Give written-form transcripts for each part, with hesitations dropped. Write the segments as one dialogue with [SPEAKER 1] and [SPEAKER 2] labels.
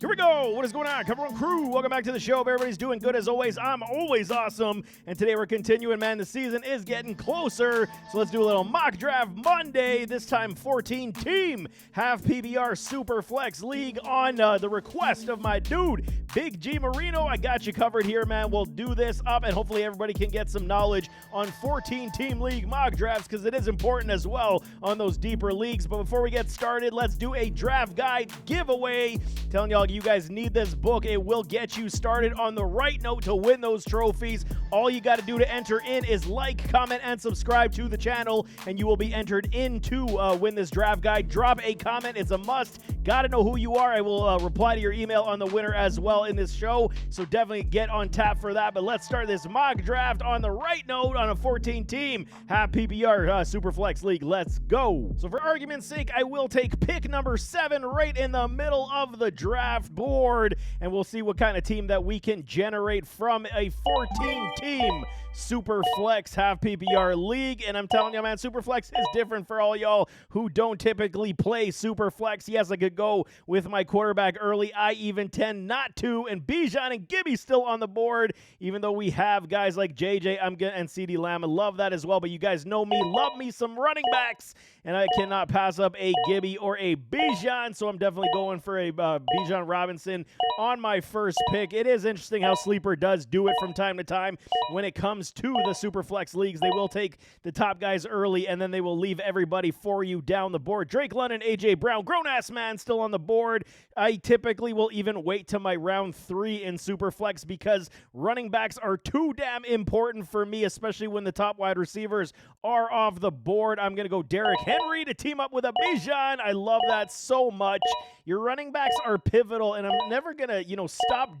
[SPEAKER 1] Here we go. What is going on? Cover One Crew. Welcome back to the show. Everybody's doing good as always. I'm always awesome. And today we're continuing, man. The season is getting closer. So let's do a little mock draft Monday. This time 14-team half PBR SUPERFLEX League on the request of my dude, Big G Marino. I got you covered here, man. We'll do this up and hopefully everybody can get some knowledge on 14-team league mock drafts because it is important as well on those deeper leagues. But before we get started, let's do a draft guide giveaway. Telling y'all, you guys need this book. It will get you started on the right note to win those trophies. All you got to do to enter in is like, comment, and subscribe to the channel, and you will be entered in to win this draft guide. Drop a comment. It's a must. Got to know who you are. I will reply to your email on the winner as well in this show, so definitely get on tap for that. But let's start this mock draft on the right note on a 14-team half PPR SUPERFLEX League. Let's go. So for argument's sake, I will take pick number 7 right in the middle of the draft board, and we'll see what kind of team that we can generate from a 14-team SUPERFLEX half PPR league. And I'm telling you, man, SUPERFLEX is different for all y'all who don't typically play SUPERFLEX. Yes, I could go with my quarterback early. I even tend not to. And Bijan and Gibby still on the board, even though we have guys like JJ and CeeDee Lamb. I love that as well. But you guys know me, love me some running backs, and I cannot pass up a Gibby or a Bijan. So I'm definitely going for a Bijan Robinson on my first pick. It is interesting how Sleeper does do it from time to time when it comes to the SUPERFLEX leagues. They will take the top guys early, and then they will leave everybody for you down the board. Drake London, AJ Brown, grown-ass man still on the board. I typically will even wait to my round 3 in SUPERFLEX because running backs are too damn important for me, especially when the top wide receivers are off the board. I'm going to go Derrick Henry to team up with a Bijan. I love that so much. Your running backs are pivotal, and I'm never going to, stop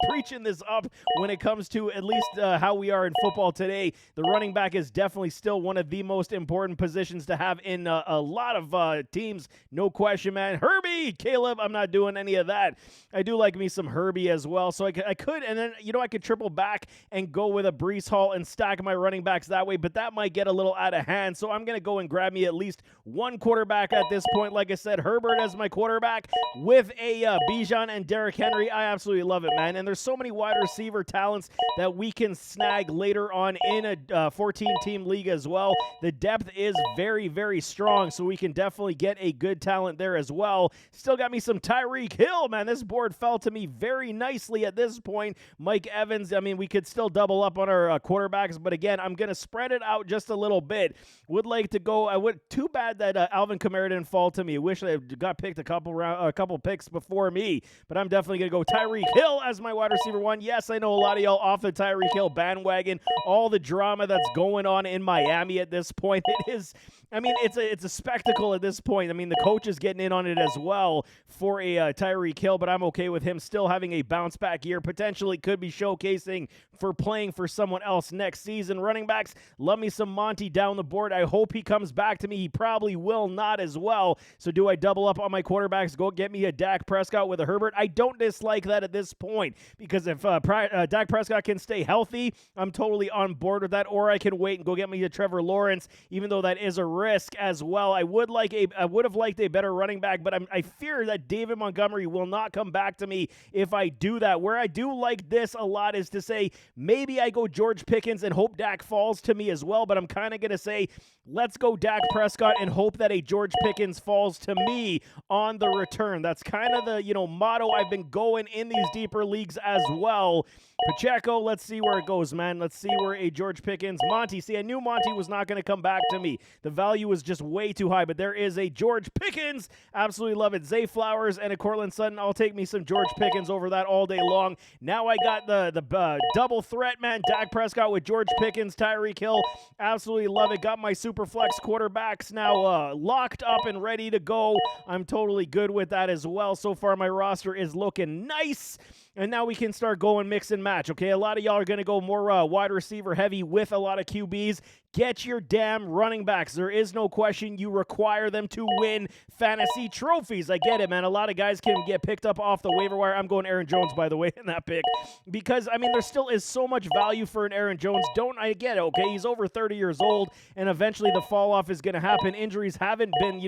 [SPEAKER 1] preaching this up when it comes to at least how we are in football today. The running back is definitely still one of the most important positions to have in a lot of teams. No question, man. Herbie, Caleb, I'm not doing any of that. I do like me some Herbie as well. So I could, and then, I could triple back and go with a Breece Hall and stack my running backs that way, but that might get a little out of hand. So I'm going to go and grab me at least one quarterback at this point. Like I said, Herbert as my quarterback with a Bijan and Derrick Henry. I absolutely love it, man. And there's so many wide receiver talents that we can snag later on in a 14-team league as well. The depth is very, very strong, so we can definitely get a good talent there as well. Still got me some Tyreek Hill, man. This board fell to me very nicely at this point. Mike Evans, I mean, we could still double up on our quarterbacks, but again, I'm going to spread it out just a little bit. Would like to go, too bad that Alvin Kamara didn't fall to me. I wish I got picked a couple picks before me, but I'm definitely going to go Tyreek Hill as my wide receiver 1. Yes, I know a lot of y'all off the Tyreek Hill bandwagon. All the drama that's going on in Miami at this point. It is, it's a spectacle at this point. The coach is getting in on it as well for a Tyreek Hill, but I'm okay with him still having a bounce back year. Potentially could be showcasing for playing for someone else next season. Running backs, love me some Monty down the board. I hope he comes back to me. He probably will not as well. So do I double up on my quarterbacks, go get me a Dak Prescott with a Herbert? I don't dislike that at this point, because if Dak Prescott can stay healthy, I'm totally on board with that. Or I can wait and go get me a Trevor Lawrence, even though that is a risk as well. I would have liked a better running back, but I fear that David Montgomery will not come back to me if I do that. Where I do like this a lot is to say maybe I go George Pickens and hope Dak falls to me as well, but I'm kind of going to say let's go Dak Prescott and hope that a George Pickens falls to me on the return. That's kind of the motto I've been going in these deeper leagues as well. Pacheco, let's see where it goes, man. Let's see where a George Pickens. Monty, see, I knew Monty was not going to come back to me. The value was just way too high, but there is a George Pickens. Absolutely love it. Zay Flowers and a Cortland Sutton. I'll take me some George Pickens over that all day long. Now I got the double threat, man. Dak Prescott with George Pickens, Tyreek Hill. Absolutely love it. Got my SUPERFLEX quarterbacks now locked up and ready to go. I'm totally good with that as well. So far, my roster is looking nice. and now we can start going mix and match, okay? A lot of y'all are going to go more wide receiver heavy with a lot of QBs. Get your damn running backs. There is no question you require them to win fantasy trophies. I get it, man. A lot of guys can get picked up off the waiver wire. I'm going Aaron Jones, by the way, in that pick. Because, I mean, there still is so much value for an Aaron Jones. I get it, okay? He's over 30 years old, and eventually the fall-off is going to happen. Injuries haven't been,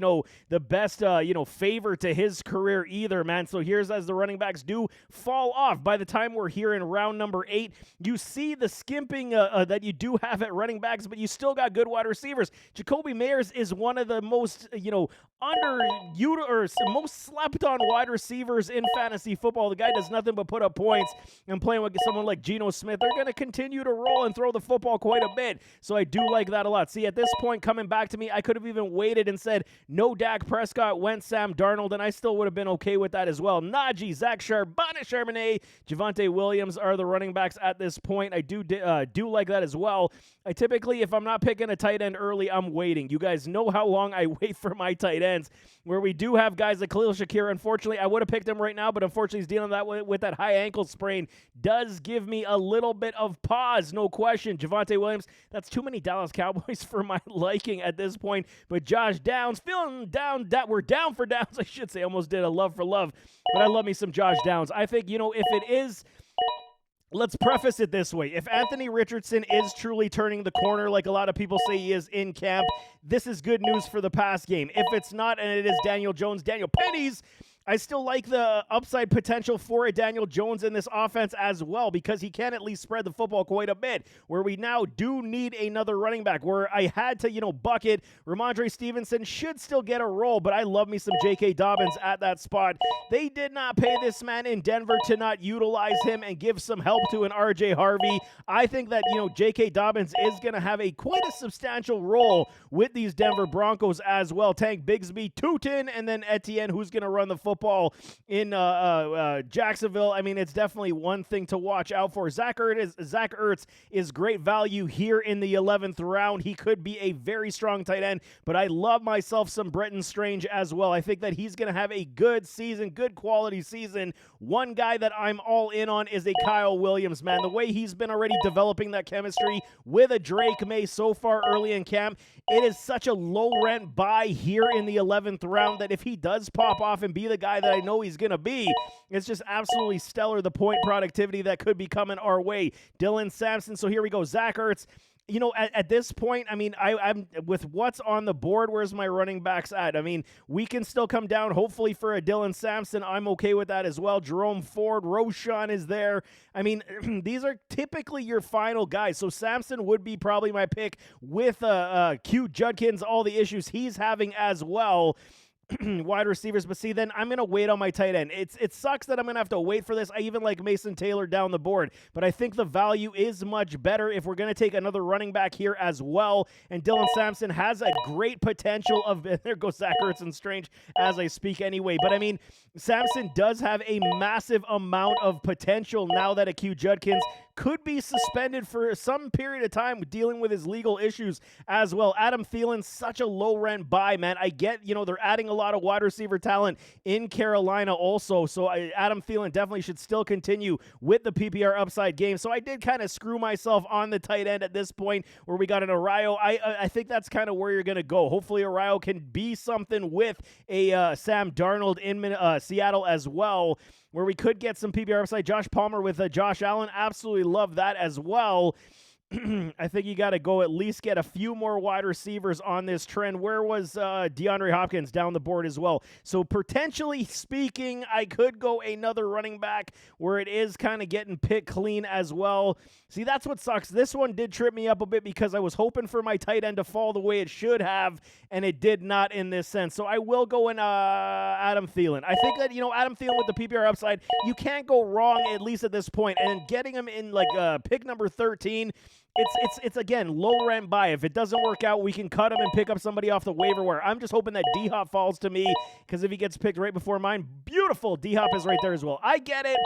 [SPEAKER 1] the best, favor to his career either, man. So here's as the running backs do fall off. By the time we're here in round number 8, you see the skimping that you do have at running backs, but you still got good wide receivers. Jacoby Meyers is one of the most, most slept on wide receivers in fantasy football. The guy does nothing but put up points, and playing with someone like Geno Smith, they're going to continue to roll and throw the football quite a bit. So I do like that a lot. See, at this point, coming back to me, I could have even waited and said, no Dak Prescott, went Sam Darnold, and I still would have been okay with that as well. Najee, Zach Charbonnet, Charbonnet, Javonte Williams are the running backs at this point. I do like that as well. I typically, if I'm not picking a tight end early, I'm waiting. You guys know how long I wait for my tight ends, where we do have guys like Khalil Shakir. Unfortunately, I would have picked him right now, but unfortunately he's dealing with that high ankle sprain. Does give me a little bit of pause, no question. Javonte Williams, that's too many Dallas Cowboys for my liking at this point. But Josh Downs, feeling down, that we're down for Downs, I should say. Almost did a love for love, but I love me some Josh Downs. I think, if it is... Let's preface it this way. If Anthony Richardson is truly turning the corner like a lot of people say he is in camp, this is good news for the pass game. If it's not, and it is Daniel Jones, Daniel Pennies, I still like the upside potential for a Daniel Jones in this offense as well, because he can at least spread the football quite a bit, where we now do need another running back, where I had to, bucket. Ramondre Stevenson should still get a role, but I love me some J.K. Dobbins at that spot. They did not pay this man in Denver to not utilize him and give some help to an R.J. Harvey. I think that, J.K. Dobbins is going to have quite a substantial role with these Denver Broncos as well. Tank Bigsby, Tootin, and then Etienne, who's going to run the football in Jacksonville. I mean, it's definitely one thing to watch out for. Zach Ertz is great value here in the 11th round. He could be a very strong tight end, but I love myself some Bretton Strange as well. I think that he's going to have a good season, good quality season. One guy that I'm all in on is a Kyle Williams, man. The way he's been already developing that chemistry with a Drake May so far early in camp, it is such a low-rent buy here in the 11th round that if he does pop off and be the guy that I know he's going to be, it's just absolutely stellar, the point productivity that could be coming our way. Dylan Sampson, so here we go. Zach Ertz. At this point, I mean, I'm with what's on the board, where's my running backs at? I mean, we can still come down, hopefully, for a Dylan Sampson. I'm okay with that as well. Jerome Ford, Roshan is there. I mean, these are typically your final guys. So Sampson would be probably my pick with Q Judkins, all the issues he's having as well. Wide receivers, but see, then I'm going to wait on my tight end. It sucks that I'm going to have to wait for this. I even like Mason Taylor down the board, but I think the value is much better if we're going to take another running back here as well, and Dylan Sampson has a great potential of, there goes Zach Ertz and Strange as I speak anyway, but I mean, Sampson does have a massive amount of potential now that Q Judkins could be suspended for some period of time dealing with his legal issues as well. Adam Thielen, such a low-rent buy, man. I get, they're adding a lot of wide receiver talent in Carolina also, so Adam Thielen definitely should still continue with the PPR upside game. So I did kind of screw myself on the tight end at this point where we got an Arayo. I think that's kind of where you're going to go. Hopefully Arayo can be something with a Sam Darnold in Seattle as well, where we could get some PPR upside. Josh Palmer with Josh Allen, absolutely love that as well. I think you got to go at least get a few more wide receivers on this trend. Where was DeAndre Hopkins down the board as well? So potentially speaking, I could go another running back where it is kind of getting picked clean as well. See, that's what sucks. This one did trip me up a bit because I was hoping for my tight end to fall the way it should have, and it did not in this sense. So I will go in Adam Thielen. I think that, Adam Thielen with the PPR upside, you can't go wrong, at least at this point. And getting him in like pick number 13, it's again low rent buy. If it doesn't work out, we can cut him and pick up somebody off the waiver wire. I'm just hoping that D-Hop falls to me, because if he gets picked right before mine, beautiful. D-Hop is right there as well. I get it.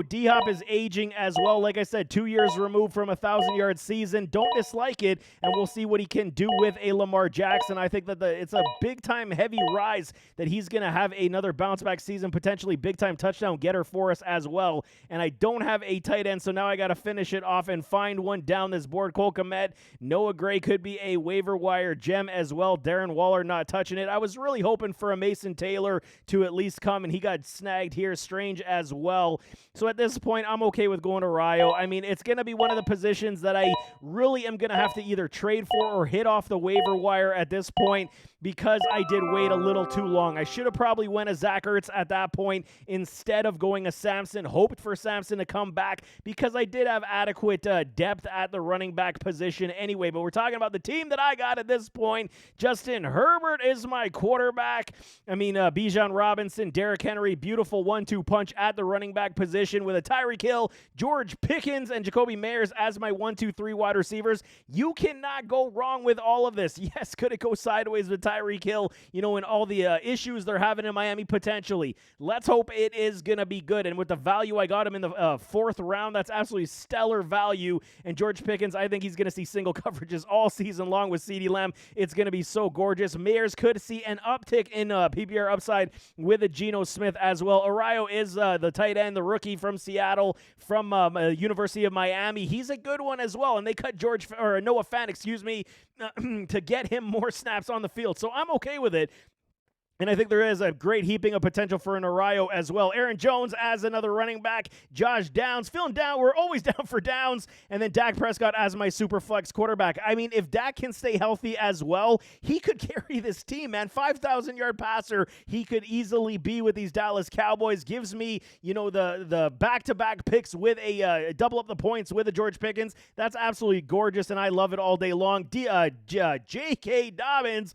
[SPEAKER 1] D-Hop is aging as well. Like I said, 2 years removed from a 1,000-yard season. Don't dislike it, and we'll see what he can do with a Lamar Jackson. I think that it's a big-time heavy rise that he's going to have another bounce-back season, potentially big-time touchdown getter for us as well. And I don't have a tight end, so now I got to finish it off and find one down this board. Cole Kmet, Noah Gray could be a waiver wire gem as well. Darren Waller not touching it. I was really hoping for a Mason Taylor to at least come, and he got snagged here. Strange as well. So at this point, I'm okay with going to Rayo. I mean, it's going to be one of the positions that I really am going to have to either trade for or hit off the waiver wire at this point, because I did wait a little too long. I should have probably went a Zach Ertz at that point instead of going a Samson. Hoped for Samson to come back, because I did have adequate depth at the running back position anyway. But we're talking about the team that I got at this point. Justin Herbert is my quarterback. I mean, Bijan Robinson, Derrick Henry, beautiful 1-2 punch at the running back position with a Tyreek Hill, George Pickens, and Jacoby Meyers as my 1-2-3 wide receivers. You cannot go wrong with all of this. Yes, could it go sideways with Tyreek Hill, and all the issues they're having in Miami potentially? Let's hope it is going to be good. And with the value, I got him in the fourth round. That's absolutely stellar value. And George Pickens, I think he's going to see single coverages all season long with CeeDee Lamb. It's going to be so gorgeous. Meyers could see an uptick in PPR upside with a Geno Smith as well. Arayo is the tight end, the rookie from Seattle, from University of Miami. He's a good one as well. And they cut Noah Fant, to get him more snaps on the field. So I'm okay with it. And I think there is a great heaping of potential for an Arayo as well. Aaron Jones as another running back. Josh Downs, feeling down. We're always down for Downs. And then Dak Prescott as my super flex quarterback. I mean, if Dak can stay healthy as well, he could carry this team, man. 5,000-yard passer, he could easily be with these Dallas Cowboys. Gives me, the back-to-back picks with a double up the points with a George Pickens. That's absolutely gorgeous, and I love it all day long. J.K. Dobbins,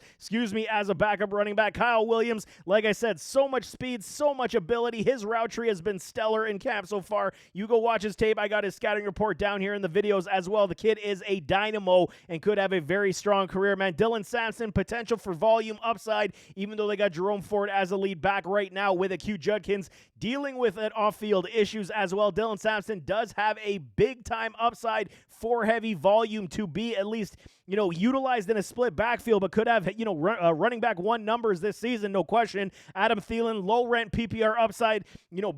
[SPEAKER 1] as a backup running back. Kyle Williams, like I said, so much speed, so much ability. His route tree has been stellar in camp so far. You go watch his tape. I got his scouting report down here in the videos as well. The kid is a dynamo and could have a very strong career, man. Dylan Sampson, potential for volume upside, even though they got Jerome Ford as a lead back right now with Q Judkins dealing with it off-field issues as well. Dylan Sampson does have a big-time upside for heavy volume to be at least, utilized in a split backfield, but could have, running back one numbers this season, no question. Adam Thielen, low rent PPR upside,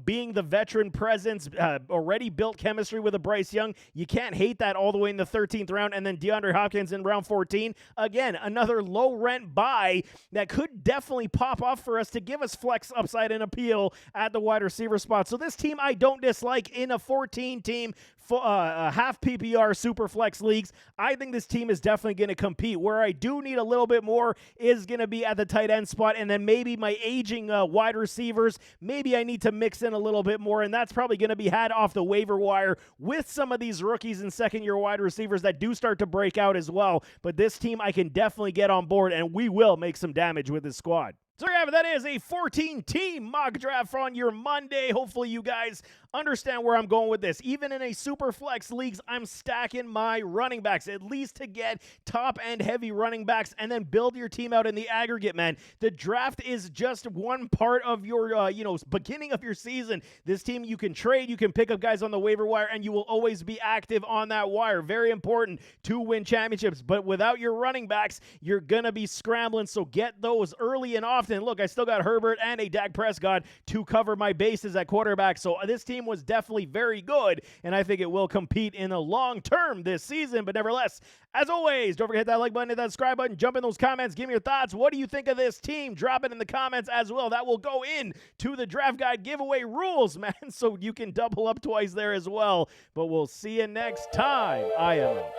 [SPEAKER 1] being the veteran presence, already built chemistry with a Bryce Young. You can't hate that all the way in the 13th round. And then DeAndre Hopkins in round 14. Again, another low rent buy that could definitely pop off for us to give us flex upside and appeal at the wide receiver spot. So this team I don't dislike in a 14-team half PPR super flex leagues. I think this team is definitely going to compete. Where I do need a little bit more is going to be at the tight end spot, and then maybe my aging wide receivers. Maybe I need to mix in a little bit more, and that's probably going to be had off the waiver wire with some of these rookies and second-year wide receivers that do start to break out as well. But this team I can definitely get on board, and we will make some damage with this squad. So yeah, that is a 14-team mock draft on your Monday. Hopefully you guys understand where I'm going with this. Even in a super flex leagues, I'm stacking my running backs, at least to get top-end heavy running backs, and then build your team out in the aggregate, man. The draft is just one part of your, beginning of your season. This team, you can trade, you can pick up guys on the waiver wire, and you will always be active on that wire. Very important to win championships. But without your running backs, you're going to be scrambling, so get those early and often. Look, I still got Herbert and a Dak Prescott to cover my bases at quarterback, so this team was definitely very good, and I think it will compete in the long term this season. But nevertheless, as always, don't forget to hit that like button, hit that subscribe button, jump in those comments, give me your thoughts. What do you think of this team? Drop it in the comments as well. That will go in to the draft guide giveaway rules, man, so you can double up twice there as well. But we'll see you next time. I am out.